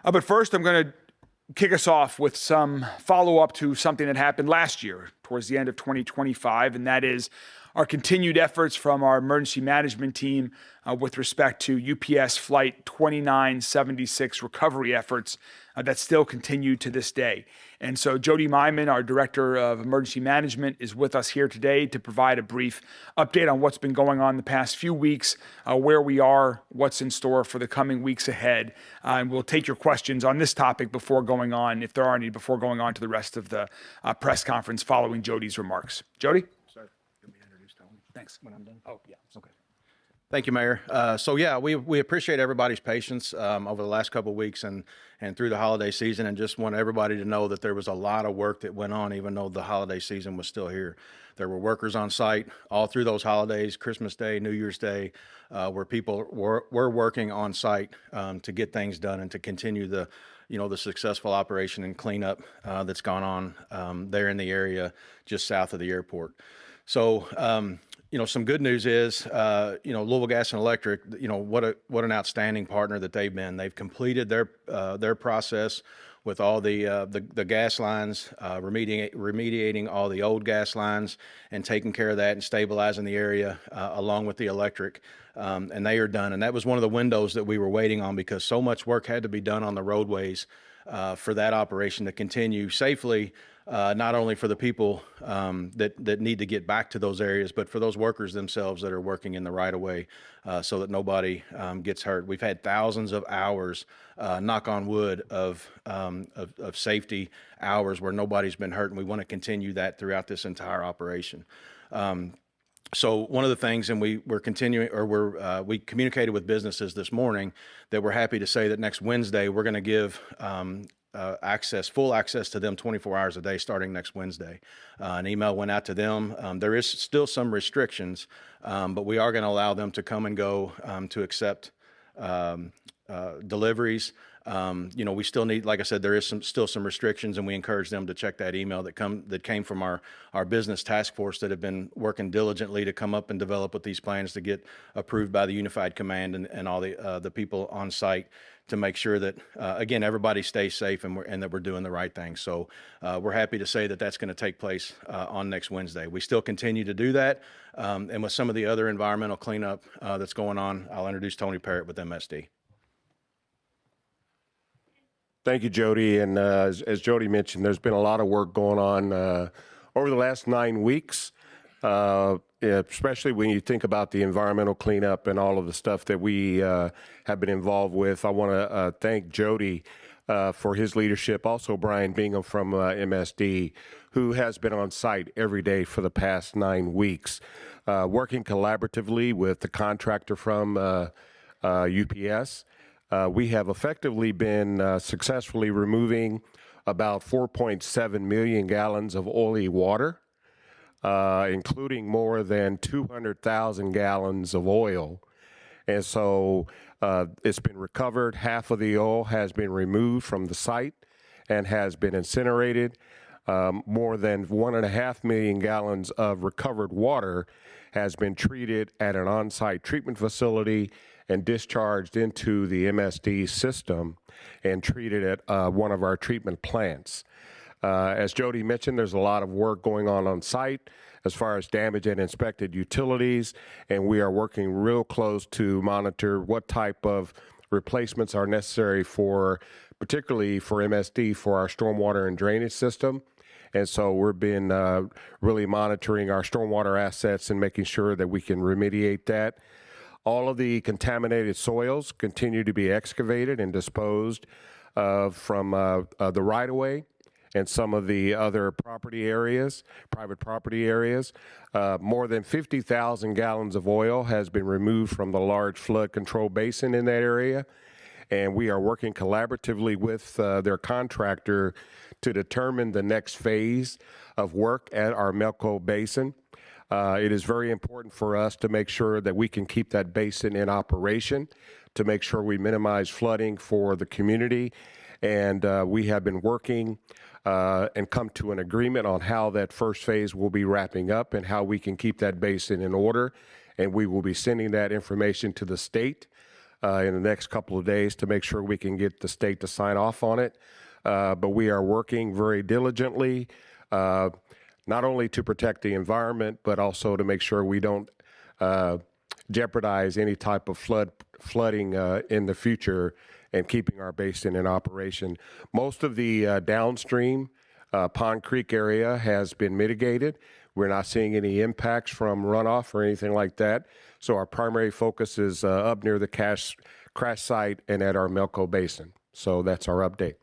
But first, I'm going to kick us off with some follow-up to something that happened last year towards the end of 2025, and that is our continued efforts from our emergency management team with respect to UPS Flight 2976 recovery efforts that still continue to this day. And so Jody Meiman, our Director of Emergency Management, is with us here today to provide a brief update on what's been going on the past few weeks, where we are, what's in store for the coming weeks ahead. And we'll take your questions on this topic before going on, if there are any, before going on to the rest of the press conference following Jody's remarks. Jody? Sorry, let me introduce Tony. Thanks. When I'm done. Oh, yeah. Okay. Thank you, Mayor. We appreciate everybody's patience over the last couple of weeks and through the holiday season, and just want everybody to know that there was a lot of work that went on even though the holiday season was still here. There were workers on site all through those holidays, Christmas Day, New Year's Day, where people were working on site to get things done and to continue the successful operation and cleanup that's gone on there in the area just south of the airport. So, some good news is, Louisville Gas and Electric, what an outstanding partner that they've been. They've completed their process with all the gas lines, remediating all the old gas lines and taking care of that and stabilizing the area along with the electric. And they are done. And that was one of the windows that we were waiting on because so much work had to be done on the roadways for that operation to continue safely. Not only for the people that need to get back to those areas, but for those workers themselves that are working in the right of way so that nobody gets hurt. We've had thousands of hours, knock on wood, of safety hours where nobody's been hurt, and we want to continue that throughout this entire operation. So one of the things, and we communicated with businesses this morning that we're happy to say that next Wednesday we're going to give full access to them 24 hours a day starting next Wednesday. An email went out to them. There is still some restrictions, but we are going to allow them to come and go to accept deliveries. We still need, like I said, there is still some restrictions, and we encourage them to check that email that came from our business task force that have been working diligently to come up and develop with these plans to get approved by the Unified Command and all the people on site to make sure that, again, everybody stays safe and that we're doing the right thing. So we're happy to say that that's going to take place on next Wednesday. We still continue to do that. And with some of the other environmental cleanup that's going on, I'll introduce Tony Parrott with MSD. Thank you, Jody. And as Jody mentioned, there's been a lot of work going on over the last 9 weeks, especially when you think about the environmental cleanup and all of the stuff that we have been involved with. I want to thank Jody for his leadership. Also, Brian Bingham from MSD, who has been on site every day for the past 9 weeks, working collaboratively with the contractor from UPS. We have effectively been successfully removing about 4.7 million gallons of oily water, including more than 200,000 gallons of oil. And so it's been recovered. Half of the oil has been removed from the site and has been incinerated. More than 1.5 million gallons of recovered water has been treated at an on-site treatment facility and discharged into the MSD system and treated at one of our treatment plants. As Jody mentioned, there's a lot of work going on site as far as damaged and inspected utilities, and we are working real close to monitor what type of replacements are necessary particularly for MSD, for our stormwater and drainage system. And so we've been really monitoring our stormwater assets and making sure that we can remediate that. All of the contaminated soils continue to be excavated and disposed of from the right-of-way and some of the other property areas, private property areas. More than 50,000 gallons of oil has been removed from the large flood control basin in that area. And we are working collaboratively with their contractor to determine the next phase of work at our Melco Basin. It is very important for us to make sure that we can keep that basin in operation, to make sure we minimize flooding for the community. And we have been working and come to an agreement on how that first phase will be wrapping up and how we can keep that basin in order. And we will be sending that information to the state in the next couple of days to make sure we can get the state to sign off on it. But we are working very diligently, not only to protect the environment, but also to make sure we don't jeopardize any type of flooding in the future and keeping our basin in operation. Most of the downstream Pond Creek area has been mitigated. We're not seeing any impacts from runoff or anything like that. So our primary focus is up near the crash site and at our Melco Basin. So that's our update.